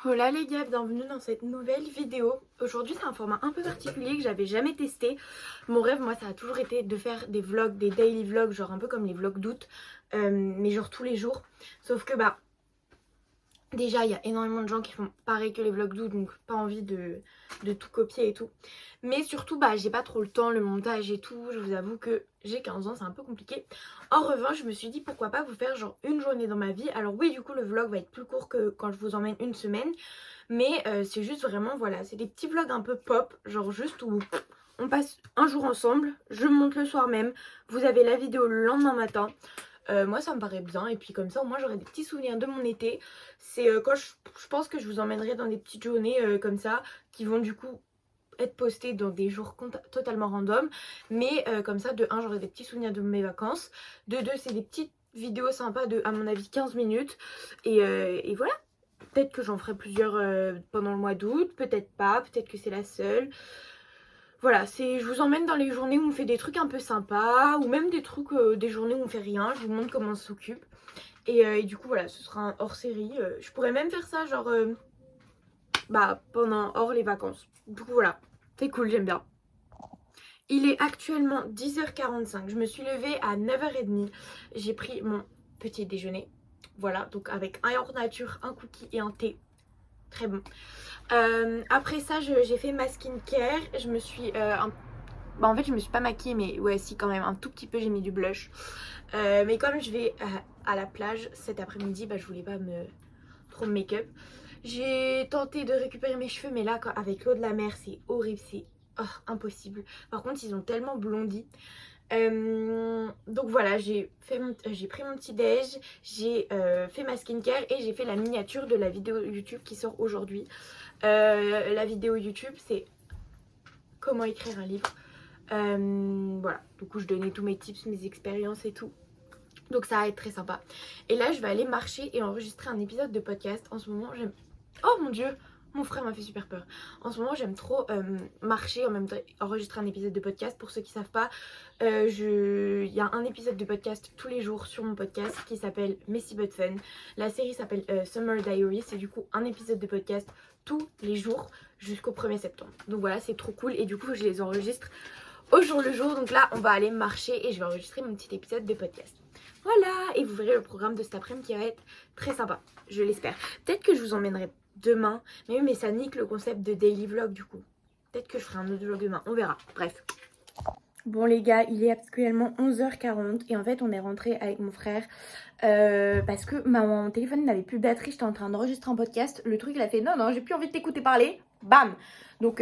Hola les gars, bienvenue dans cette nouvelle vidéo. Aujourd'hui c'est un format un peu particulier que j'avais jamais testé. Mon rêve moi ça a toujours été de faire des vlogs, des daily vlogs, genre un peu comme les vlogs d'août, mais genre tous les jours. Sauf que déjà il y a énormément de gens qui font pareil que les vlogs d'août, donc pas envie de tout copier et tout. Mais surtout j'ai pas trop le temps, le montage et tout, je vous avoue que j'ai 15 ans, c'est un peu compliqué. En revanche je me suis dit pourquoi pas vous faire genre une journée dans ma vie. Alors oui, du coup le vlog va être plus court que quand je vous emmène une semaine. Mais c'est juste vraiment, voilà, c'est des petits vlogs un peu pop, genre juste où on passe un jour ensemble, je monte le soir même, vous avez la vidéo le lendemain matin. Moi ça me paraît bien et puis comme ça au moins j'aurai des petits souvenirs de mon été. C'est quand je pense que je vous emmènerai dans des petites journées comme ça qui vont du coup être postées dans des jours totalement random. Mais comme ça de un j'aurai des petits souvenirs de mes vacances, de deux c'est des petites vidéos sympas de à mon avis 15 minutes et voilà. Peut-être que j'en ferai plusieurs pendant le mois d'août, peut-être pas, peut-être que c'est la seule. Voilà, je vous emmène dans les journées où on fait des trucs un peu sympas, ou même des trucs, des journées où on fait rien, je vous montre comment on s'occupe. Et du coup voilà, ce sera un hors-série. Je pourrais même faire ça genre pendant hors les vacances. Du coup voilà, c'est cool, j'aime bien. Il est actuellement 10h45, je me suis levée à 9h30, j'ai pris mon petit déjeuner. Voilà, donc avec un yaourt nature, un cookie et un thé. Très bon. Après ça, j'ai fait ma skincare. Je me suis... en fait, je me suis pas maquillée, mais ouais, si, quand même, un tout petit peu, j'ai mis du blush. Mais comme je vais à la plage cet après-midi, je voulais pas trop me make-up. J'ai tenté de récupérer mes cheveux, mais là, avec l'eau de la mer, c'est horrible, c'est impossible. Par contre, ils ont tellement blondi. Donc voilà, j'ai pris mon petit déj, j'ai fait ma skincare et j'ai fait la miniature de la vidéo YouTube qui sort aujourd'hui. La vidéo YouTube c'est comment écrire un livre. Voilà, du coup je donnais tous mes tips, mes expériences et tout. Donc ça va être très sympa. Et là je vais aller marcher et enregistrer un épisode de podcast. En ce moment j'aime... Oh mon dieu! Mon frère m'a fait super peur. En ce moment, j'aime trop marcher, en même temps enregistrer un épisode de podcast. Pour ceux qui ne savent pas, il y a un épisode de podcast tous les jours sur mon podcast qui s'appelle Messy But Fun. La série s'appelle Summer Diary. C'est du coup un épisode de podcast tous les jours jusqu'au 1er septembre. Donc voilà, c'est trop cool. Et du coup, je les enregistre au jour le jour. Donc là, on va aller marcher et je vais enregistrer mon petit épisode de podcast. Voilà, et vous verrez le programme de cet après-midi qui va être très sympa, je l'espère. Peut-être que je vous emmènerai demain, mais oui, mais ça nique le concept de daily vlog du coup. Peut-être que je ferai un autre vlog demain, on verra, bref. Bon les gars, il est actuellement 11h40 et en fait on est rentré avec mon frère parce que mon téléphone n'avait plus de batterie, j'étais en train d'enregistrer un podcast. Le truc il a fait non, j'ai plus envie de t'écouter parler, bam. Donc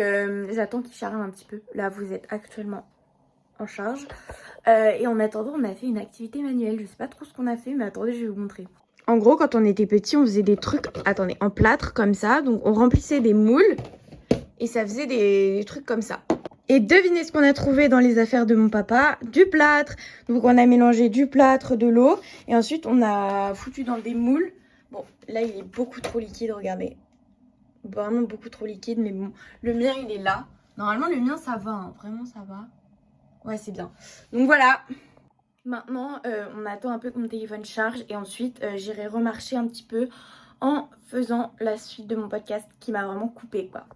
j'attends qu'il charge un petit peu. Là vous êtes actuellement en charge. Et en attendant, on a fait une activité manuelle. Je sais pas trop ce qu'on a fait, mais attendez, je vais vous montrer. En gros, quand on était petit, on faisait des trucs, attendez, en plâtre comme ça. Donc on remplissait des moules et ça faisait des trucs comme ça. Et devinez ce qu'on a trouvé dans les affaires de mon papa, du plâtre. Donc on a mélangé du plâtre, de l'eau et ensuite on a foutu dans des moules. Bon, là il est beaucoup trop liquide, regardez. Vraiment beaucoup trop liquide, mais bon, le mien il est là. Normalement le mien ça va, hein. Vraiment ça va. Ouais, c'est bien. Donc voilà. Maintenant, on attend un peu que mon téléphone charge et ensuite j'irai remarcher un petit peu en faisant la suite de mon podcast qui m'a vraiment coupé quoi.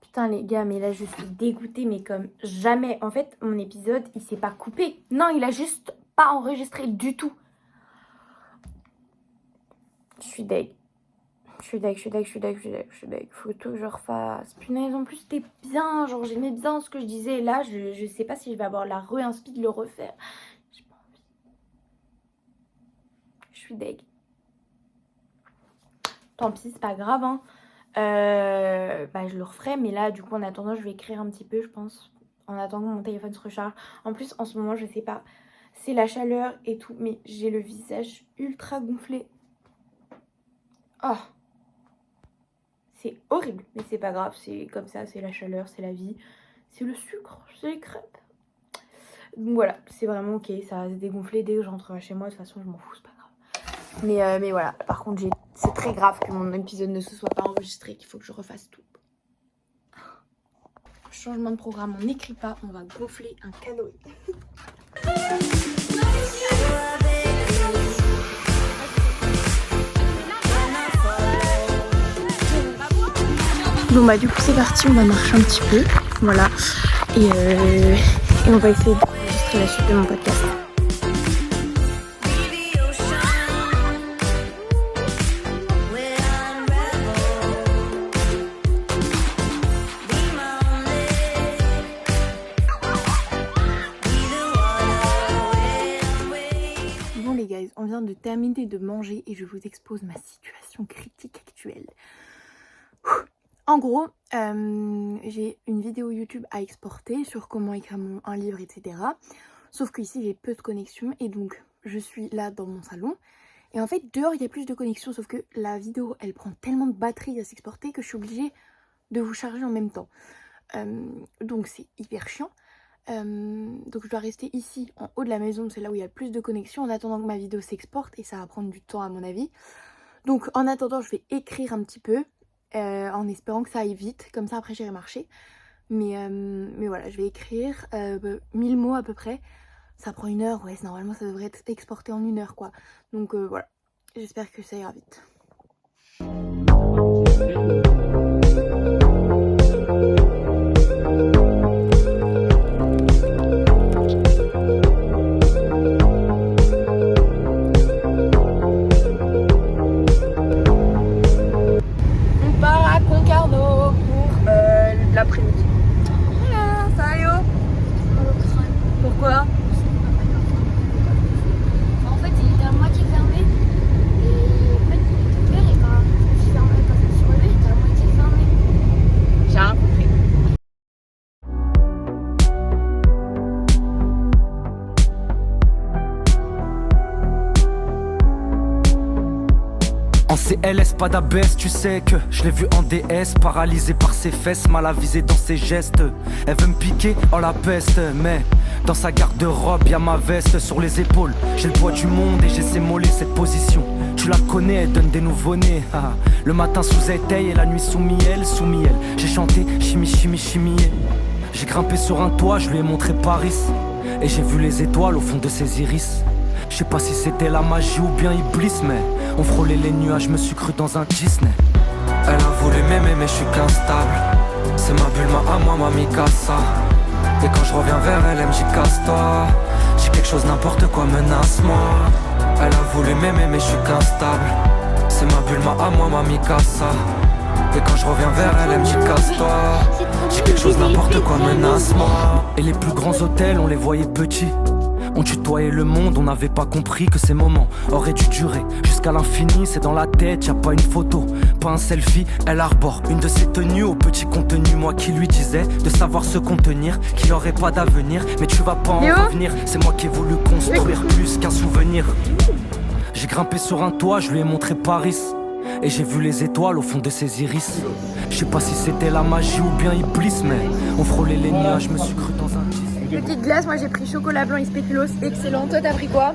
Putain les gars, mais là je suis dégoûtée mais comme jamais. En fait, mon épisode, il s'est pas coupé. Non, il a juste pas enregistré du tout. Je suis deg. Je suis deg. Faut que je refasse. Punaise, en plus c'était bien. Genre j'aimais bien ce que je disais. Là, je sais pas si je vais avoir la re-inspi de le refaire. J'ai pas envie. Je suis deg. Tant pis, c'est pas grave. Hein. Je le referai. Mais là, du coup, en attendant, je vais écrire un petit peu, je pense. En attendant que mon téléphone se recharge. En plus, en ce moment, je sais pas. C'est la chaleur et tout. Mais j'ai le visage ultra gonflé. Oh. C'est horrible, mais c'est pas grave, c'est comme ça, c'est la chaleur, c'est la vie, c'est le sucre, c'est les crêpes. Donc voilà, c'est vraiment ok, ça va se dégonfler dès que je rentrerai chez moi, de toute façon je m'en fous, c'est pas grave. Mais voilà, par contre c'est très grave que mon épisode ne se soit pas enregistré, qu'il faut que je refasse tout. Changement de programme, on n'écrit pas, on va gonfler un canoë. Bon bah du coup c'est parti, on va marcher un petit peu, voilà, et on va essayer d'enregistrer la suite de mon podcast. Bon les guys, on vient de terminer de manger et je vous expose ma situation critique actuelle. En gros, j'ai une vidéo YouTube à exporter sur comment écrire un livre, etc. Sauf qu'ici, j'ai peu de connexion et donc je suis là dans mon salon. Et en fait, dehors, il y a plus de connexion, sauf que la vidéo, elle prend tellement de batterie à s'exporter que je suis obligée de vous charger en même temps. Donc c'est hyper chiant. Donc je dois rester ici, en haut de la maison, c'est là où il y a le plus de connexion, en attendant que ma vidéo s'exporte et ça va prendre du temps à mon avis. Donc en attendant, je vais écrire un petit peu. En espérant que ça aille vite, comme ça après j'irai marcher. Mais voilà, je vais écrire 1000 mots à peu près. Ça prend 1 heure, ouais, normalement ça devrait être exporté en 1 heure quoi. Donc voilà, j'espère que ça ira vite. L'après-midi. Voilà, ça va Yo? Pourquoi? En fait, il était à moitié fermé. Et en fait, il était ouvert et quand je me suis relevé, il était à moitié fermé. J'ai rien compris. En CLS, pas d'abaisse, tu sais que je l'ai vu en DS, paralysé par ses fesses, mal avisé dans ses gestes. Elle veut me piquer, oh la peste, mais dans sa garde-robe, y'a ma veste sur les épaules. J'ai le poids du monde et j'ai sémolé cette position. Tu la connais, elle donne des nouveau-nés. Le matin sous éteil et la nuit sous miel, sous miel. J'ai chanté chimie, chimie, chimie. J'ai grimpé sur un toit, je lui ai montré Paris. Et j'ai vu les étoiles au fond de ses iris. Je sais pas si c'était la magie ou bien Iblis, mais on frôlait les nuages, je me suis cru dans un Disney. Elle a voulu m'aimer mais je suis qu'instable. C'est ma bulle, à moi, ma Mikasa. Et quand je reviens vers elle, elle me dit casse-toi. J'ai quelque chose, n'importe quoi, menace-moi. Elle a voulu m'aimer mais je suis qu'instable. C'est ma bulle, à moi, ma Mikasa. Et quand je reviens vers elle, elle me dit casse-toi. J'ai quelque chose, n'importe quoi, menace-moi. Et les plus grands hôtels, on les voyait petits. On tutoyait le monde, on n'avait pas compris que ces moments auraient dû durer jusqu'à l'infini. C'est dans la tête, y a pas une photo, pas un selfie. Elle arbore une de ses tenues au petit contenu. Moi qui lui disais de savoir se contenir, qu'il aurait pas d'avenir. Mais tu vas pas en revenir, c'est moi qui ai voulu construire plus qu'un souvenir. J'ai grimpé sur un toit, je lui ai montré Paris. Et j'ai vu les étoiles au fond de ses iris. Je sais pas si c'était la magie ou bien Iblis, mais on frôlait les nuages, je me suis cru dans un disque. Petite glace, moi j'ai pris chocolat blanc et spéculoos, excellent. Toi t'as pris quoi?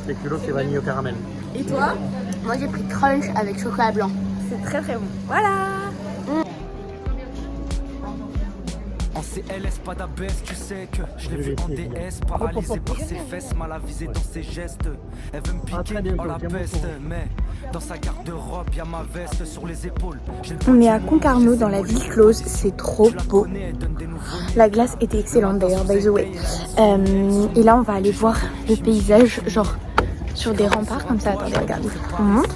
Spéculoos et vanille au caramel. Et toi? Moi, j'ai pris crunch avec chocolat blanc. C'est très très bon. Voilà. En CLS, pas d'abaisse, tu sais que je l'ai vu en DS, paralysé par ses fesses, mal avisé dans ses gestes. Elle veut me piquer, oh la peste, mais dans sa garde-robe, y'a ma veste sur les épaules. On est à Concarneau dans la ville close, c'est trop beau. La glace était excellente d'ailleurs, by the way. Et là on va aller voir le paysage, genre sur des remparts comme ça. Attendez, regardez. On monte.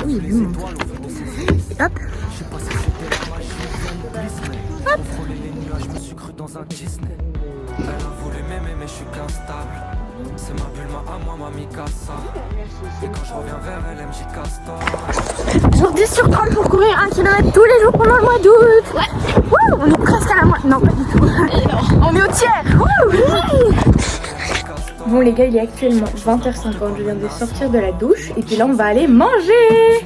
Oui, oui, on monte. Et hop. Hop. Je me suis cru dans un Disney. Elle a voulu m'aimer mais je suis qu'instable. C'est ma bulle, à moi, ma Mikasa. Et quand je reviens vers elle, elle me dit casse-toi. Jour 10 sur 30 pour courir 1 km tous les jours pendant le mois d'août. Ouais. Wouh, on est presque à la moitié. Non, pas du tout. On est au tiers. Wouh. Bon les gars, il est actuellement 20h50. Je viens de sortir de la douche et puis là on va aller manger.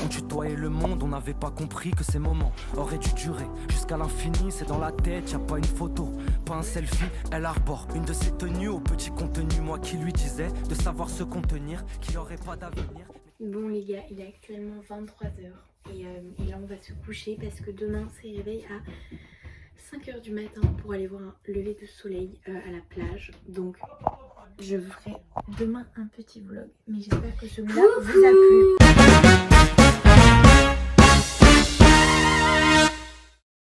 On tutoyait le monde, on n'avait pas compris que ces moments auraient dû durer jusqu'à l'infini. C'est dans la tête, y a pas une photo, pas un selfie. Elle arbore une de ses tenues au petit contenu. Moi qui lui disais de savoir se contenir, qu'il aurait pas d'avenir. Bon les gars, il est actuellement 23h et là on va se coucher parce que demain c'est réveil à 5h du matin pour aller voir un lever de soleil à la plage. Donc je ferai demain un petit vlog, mais j'espère que ce vlog vous a plu.